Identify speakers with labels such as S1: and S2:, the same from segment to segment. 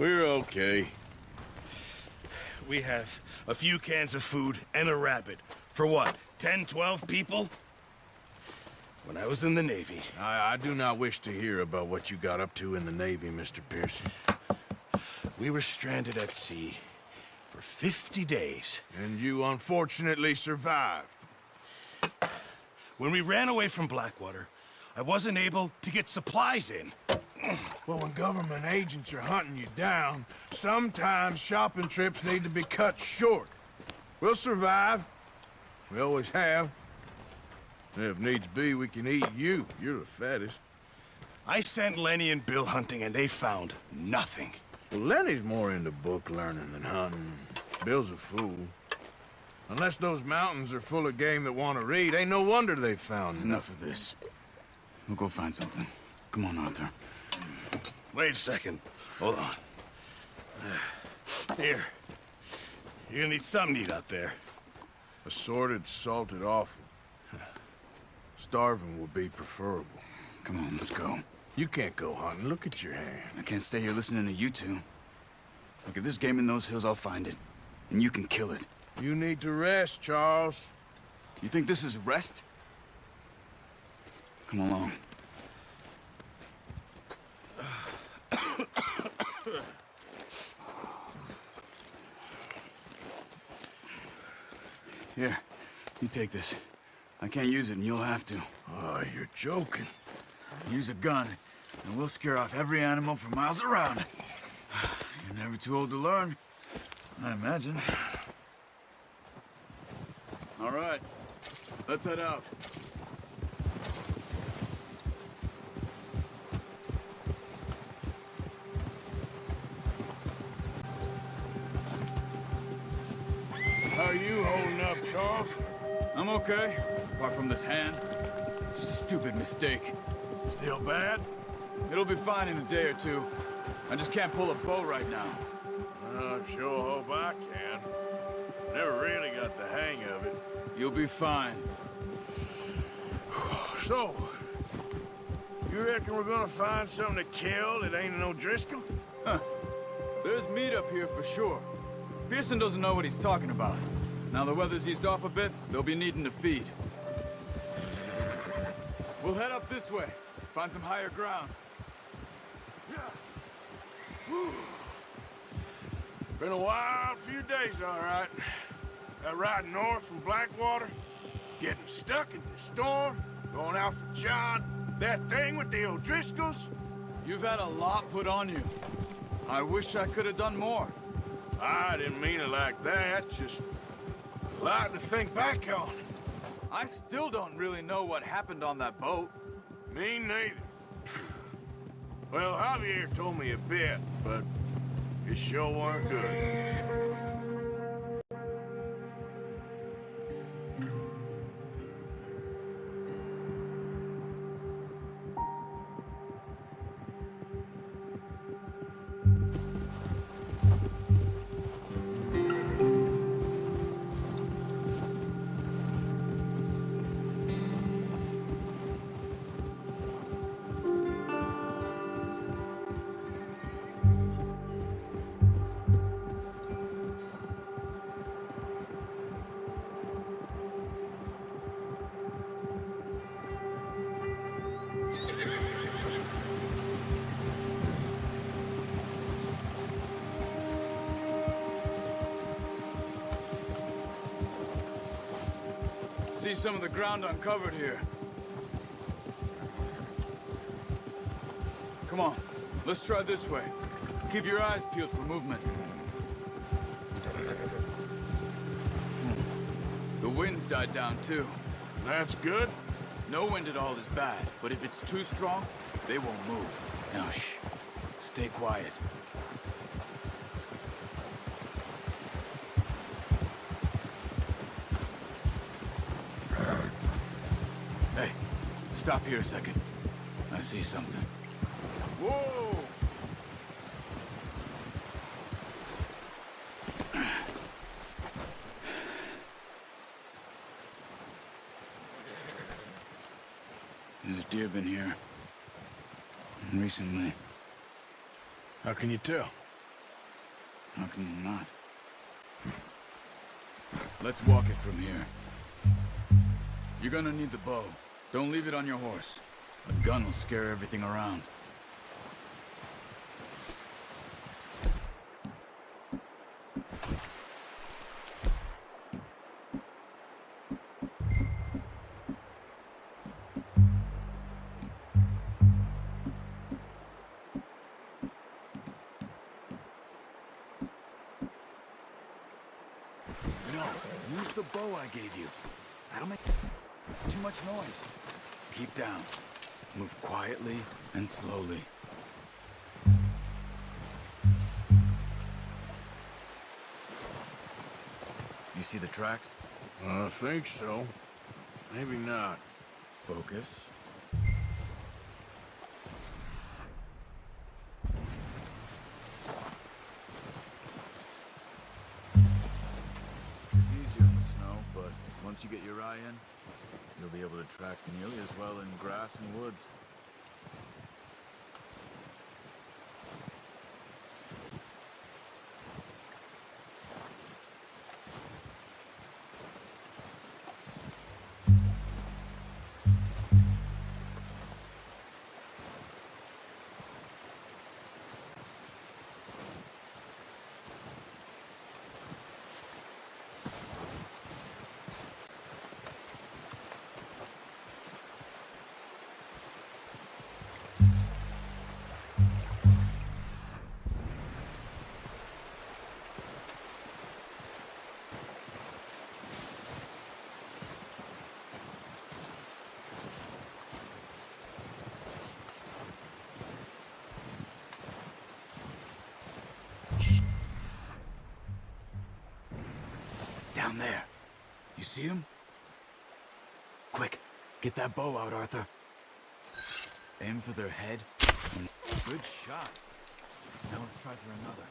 S1: We're okay.
S2: We have a few cans of food and a rabbit. For what, 10, 12 people? When I was in the Navy...
S1: I do not wish to hear about what you got up to in the Navy, Mr. Pearson.
S2: We were stranded at sea for 50 days.
S1: And you unfortunately survived.
S2: When we ran away from Blackwater, I wasn't able to get supplies in.
S1: Well, when government agents are hunting you down, sometimes shopping trips need to be cut short. We'll survive. We always have. If needs be, we can eat you. You're the fattest.
S2: I sent Lenny and Bill hunting, and they found nothing.
S1: Well, Lenny's more into book learning than hunting. Bill's a fool. Unless those mountains are full of game that want to read, ain't no wonder they found
S3: Enough of this. We'll go find something. Come on, Arthur.
S2: Wait a second. Hold on. Here. You're gonna need something to eat out there.
S1: Assorted, salted offal. Starving would be preferable.
S3: Come on, let's go.
S1: You can't go hunting. Look at your hand.
S3: I can't stay here listening to you two. Look, if there's game in those hills, I'll find it. And you can kill it.
S1: You need to rest, Charles.
S3: You think this is rest? Come along. Here, you take this. I can't use it, and you'll have to.
S1: Oh, you're joking.
S3: Use a gun, and we'll scare off every animal for miles around. You're never too old to learn, I imagine. All right, let's head out.
S1: How are you holding up, Charles?
S3: I'm okay, apart from this hand. Stupid mistake.
S1: Still bad?
S3: It'll be fine in a day or two. I just can't pull a bow right now.
S1: I sure hope I can. Never really got the hang of it.
S3: You'll be fine.
S1: So, you reckon we're gonna find something to kill that ain't no Driscoll?
S3: Huh. There's meat up here for sure. Pearson doesn't know what he's talking about. Now the weather's eased off a bit, they'll be needing to feed. We'll head up this way. Find some higher ground.
S1: Been a wild few days, all right. That ride north from Blackwater, getting stuck in the storm, going out for John, that thing with the O'Driscolls.
S3: You've had a lot put on you. I wish I could have done more.
S1: I didn't mean it like that, just a lot to think back on.
S3: I still don't really know what happened on that boat.
S1: Me neither. Well, Javier told me a bit, but it sure weren't good.
S3: See some of the ground uncovered here. Come on, let's try this way. Keep your eyes peeled for movement. The wind's died down too.
S1: That's good.
S3: No wind at all is bad, but if it's too strong, they won't move. Now shh, stay quiet. Hey, stop here a second. I see something.
S1: Whoa!
S3: There's deer been here. Recently.
S1: How can you tell?
S3: How can you not? Let's walk it from here. You're gonna need the bow. Don't leave it on your horse. A gun will scare everything around. No, use the bow I gave you. That'll make too much noise. Keep down. Move quietly and slowly. You see the tracks?
S1: I think so. Maybe not.
S3: Focus. It's easier in the snow, but once you get your eye in, you'll be able to track nearly as well in grass and woods. Down there. You see him? Quick, get that bow out, Arthur. Aim for their head. Good shot. Now let's try for another.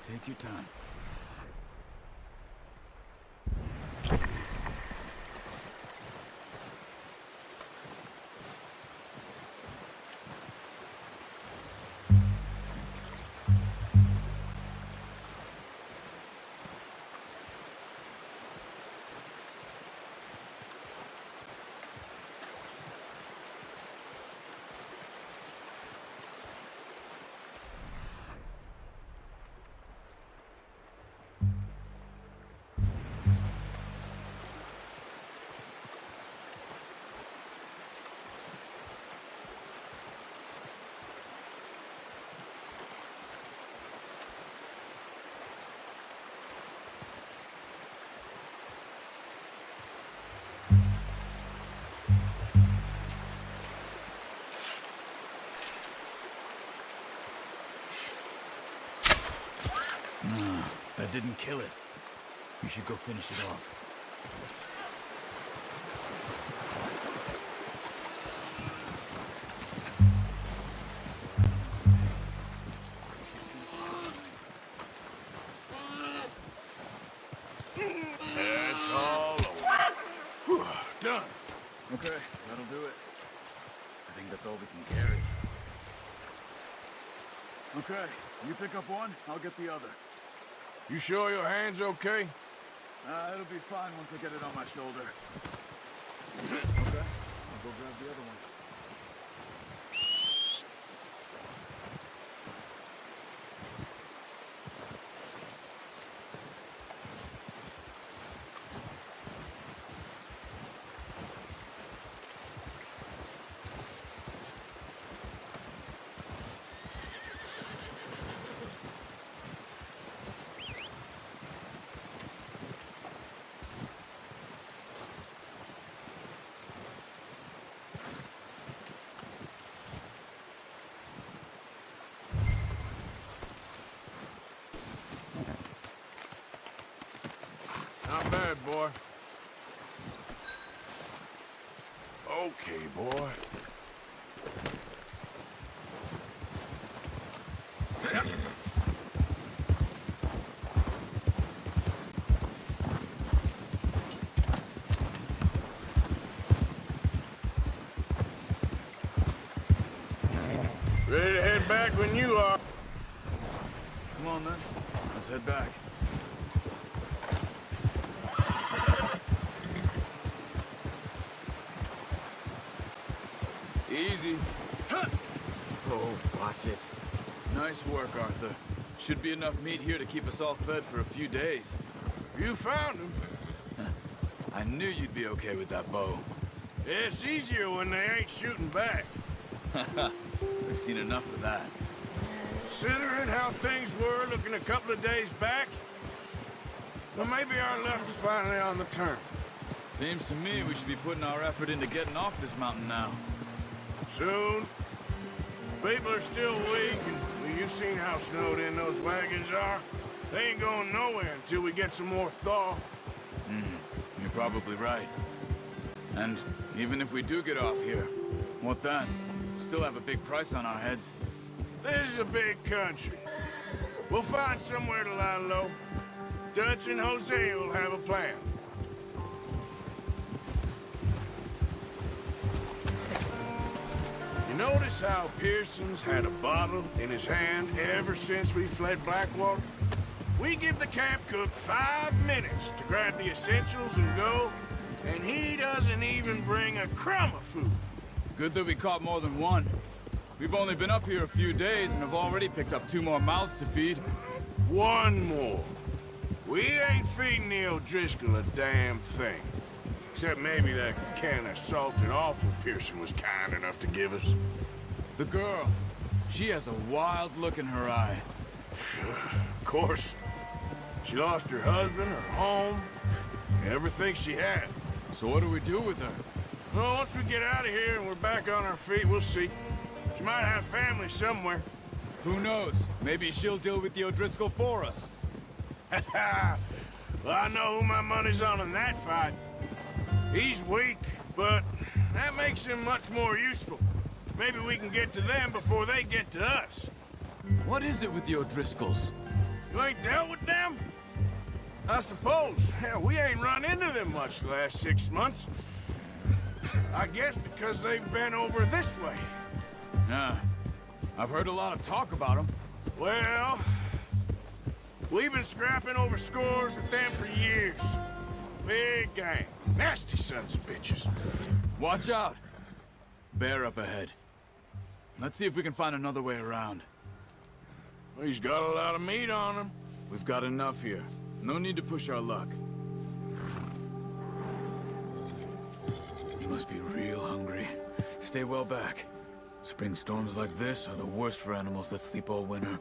S3: Take your time. No, that didn't kill it. You should go finish it off.
S1: That's all over. Whew, done.
S3: Okay, that'll do it. I think that's all we can carry. Okay, you pick up one, I'll get the other.
S1: You sure your hand's okay?
S3: It'll be fine once I get it on my shoulder. Okay, I'll go grab the other one.
S1: Not bad, boy. Okay, boy. Ready to head back when you are.
S3: Come on, then. Let's head back.
S1: Easy.
S3: Oh, watch it. Nice work, Arthur. Should be enough meat here to keep us all fed for a few days.
S1: You found him.
S3: I knew you'd be okay with that bow.
S1: It's easier when they ain't shooting back.
S3: We've seen enough of that.
S1: Considering how things were looking a couple of days back, well, maybe our luck's finally on the turn.
S3: Seems to me we should be putting our effort into getting off this mountain now.
S1: Soon. People are still weak, and well, you've seen how snowed in those wagons are. They ain't going nowhere until we get some more thaw.
S3: You're probably right. And even if we do get off here, what then? Still have a big price on our heads.
S1: This is a big country. We'll find somewhere to lie low. Dutch and Jose will have a plan. You notice how Pearson's had a bottle in his hand ever since we fled Blackwater? We give the camp cook 5 minutes to grab the essentials and go, and he doesn't even bring a crumb of food.
S3: Good that we caught more than one. We've only been up here a few days and have already picked up 2 more mouths to feed.
S1: One more. We ain't feeding the O'Driscoll a damn thing. Except maybe that can of salted offal Pearson was kind enough to give us.
S3: The girl, she has a wild look in her eye.
S1: Of course. She lost her husband, her home, everything she had.
S3: So what do we do with her?
S1: Well, once we get out of here and we're back on our feet, we'll see. She might have family somewhere.
S3: Who knows? Maybe she'll deal with the O'Driscoll for us.
S1: Well, I know who my money's on in that fight. He's weak, but that makes him much more useful. Maybe we can get to them before they get to us.
S3: What is it with the O'Driscolls?
S1: You ain't dealt with them? I suppose. Hell, we ain't run into them much the last 6 months. I guess because they've been over this way.
S3: Yeah. I've heard a lot of talk about them.
S1: Well, we've been scrapping over scores with them for years. Big gang. Nasty sons of bitches.
S3: Watch out! Bear up ahead. Let's see if we can find another way around.
S1: Well, he's got a lot of meat on him.
S3: We've got enough here. No need to push our luck. You must be real hungry. Stay well back. Spring storms like this are the worst for animals that sleep all winter.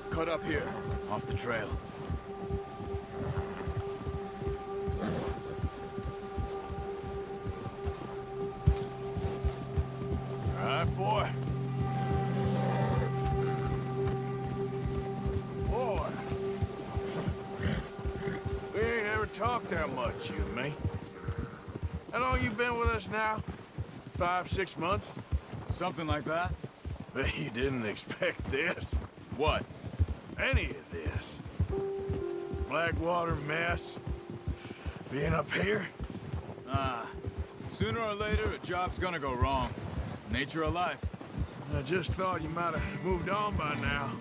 S3: Cut up here, off the trail.
S1: All right, boy. Boy. We ain't ever talked that much, you and me. How long you been with us now? 5, 6 months?
S3: Something like that?
S1: Bet you didn't expect this.
S3: What?
S1: Any of this. Blackwater mess. being up here?
S3: Sooner or later, a job's gonna go wrong. Nature of life.
S1: I just thought you might have moved on by now.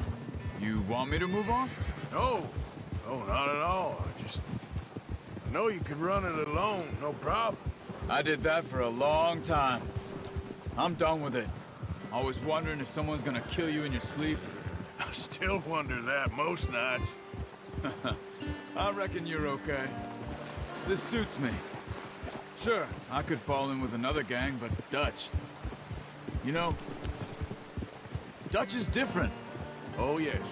S3: You want me to move on?
S1: No. No, not at all. I know you could run it alone, no problem.
S3: I did that for a long time. I'm done with it. Always wondering if someone's gonna kill you in your sleep.
S1: I still wonder that most nights.
S3: I reckon you're okay. This suits me. Sure, I could fall in with another gang, but Dutch... You know, Dutch is different.
S1: Oh, yes.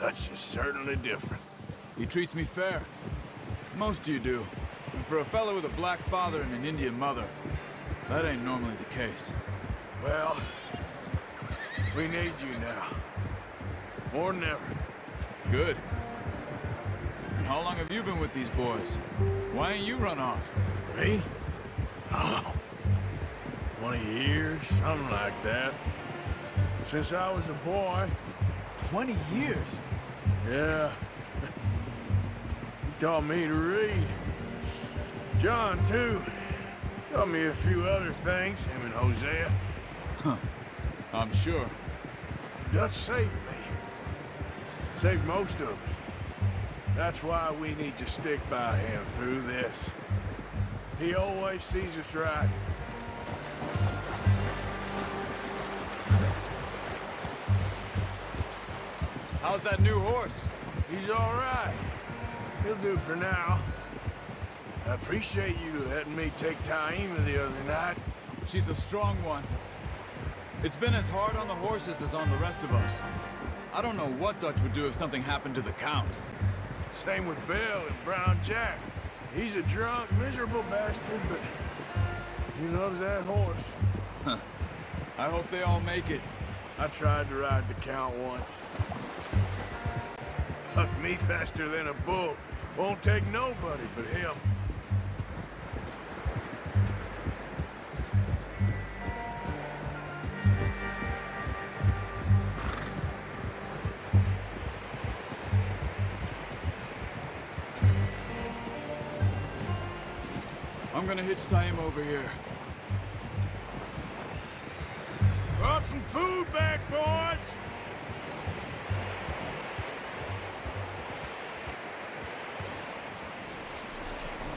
S1: Dutch is certainly different.
S3: He treats me fair. Most of you do. And for a fellow with a black father and an Indian mother, that ain't normally the case.
S1: Well, we need you now. More than ever.
S3: Good. And how long have you been with these boys? Why ain't you run off?
S1: Me? Oh, 20 years, something like that. Since I was a boy.
S3: 20 years?
S1: Yeah. He taught me to read. John, too. Taught me a few other things, him and Hosea.
S3: Huh. I'm sure.
S1: Dutch saved me. Saved most of us. That's why we need to stick by him through this. He always sees us right.
S3: How's that new horse?
S1: He's all right. He'll do for now. I appreciate you letting me take Taima the other night.
S3: She's a strong one. It's been as hard on the horses as on the rest of us. I don't know what Dutch would do if something happened to the Count.
S1: Same with Bill and Brown Jack. He's a drunk, miserable bastard, but he loves that horse.
S3: Huh. I hope they all make it.
S1: I tried to ride the Count once. Hucked me faster than a bull. Won't take nobody but him.
S3: I'm gonna hitch Taima over here.
S1: Brought some food back, boys!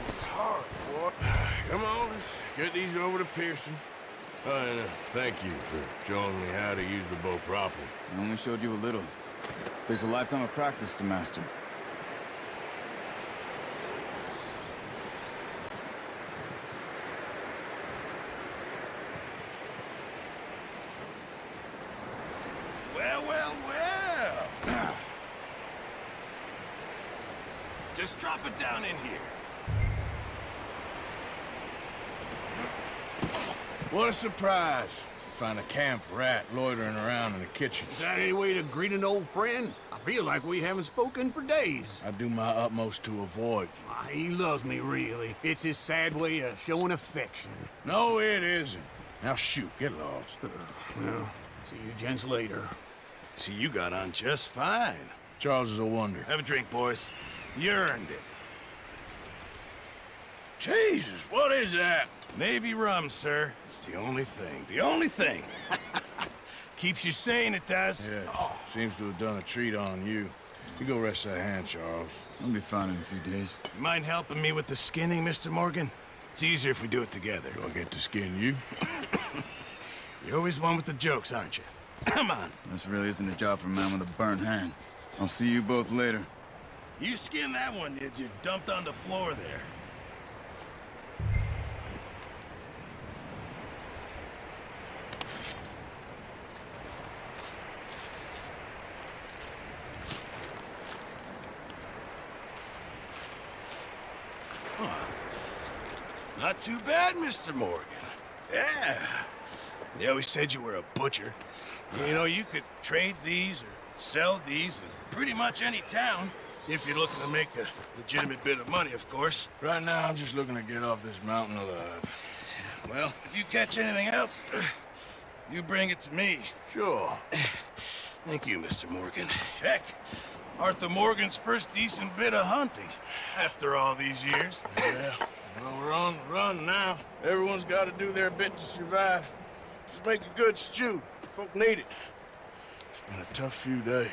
S1: It's hard, boy. Come on, let's get these over to Pearson. And thank you for showing me how to use the bow properly.
S3: I only showed you a little. There's a lifetime of practice to master.
S2: Well. Just drop it down in here.
S1: What a surprise. Find a camp rat loitering around in the kitchen.
S4: Is that any way to greet an old friend? I feel like we haven't spoken for days.
S1: I do my utmost to avoid you.
S4: He loves me, really. It's his sad way of showing affection.
S1: No, it isn't. Now shoot, get lost.
S4: Well, see you gents later.
S2: See, you got on just fine.
S1: Charles is a wonder.
S2: Have a drink, boys. You earned it.
S1: Jesus, what is that?
S2: Navy rum, sir. It's the only thing. The only thing. Keeps you sane, it does.
S1: Yes, seems to have done a treat on you. You go rest that hand, Charles.
S3: I'll be fine in a few days.
S2: You mind helping me with the skinning, Mr. Morgan? It's easier if we do it together.
S1: Do I get to skin you?
S2: You're always one with the jokes, aren't you? Come on.
S3: This really isn't a job for a man with a burnt hand. I'll see you both later.
S2: You skinned that one, did you? Dumped on the floor there. Not too bad, Mr. Morgan. Yeah. They always said you were a butcher. You know, you could trade these or sell these in pretty much any town. If you're looking to make a legitimate bit of money, of course.
S1: Right now, I'm just looking to get off this mountain alive.
S2: Well, if you catch anything else, you bring it to me.
S1: Sure.
S2: Thank you, Mr. Morgan. Heck, Arthur Morgan's first decent bit of hunting after all these years.
S1: Yeah, well, we're on the run now. Everyone's got to do their bit to survive. Just make a good stew. Folk need it. It's been a tough few days.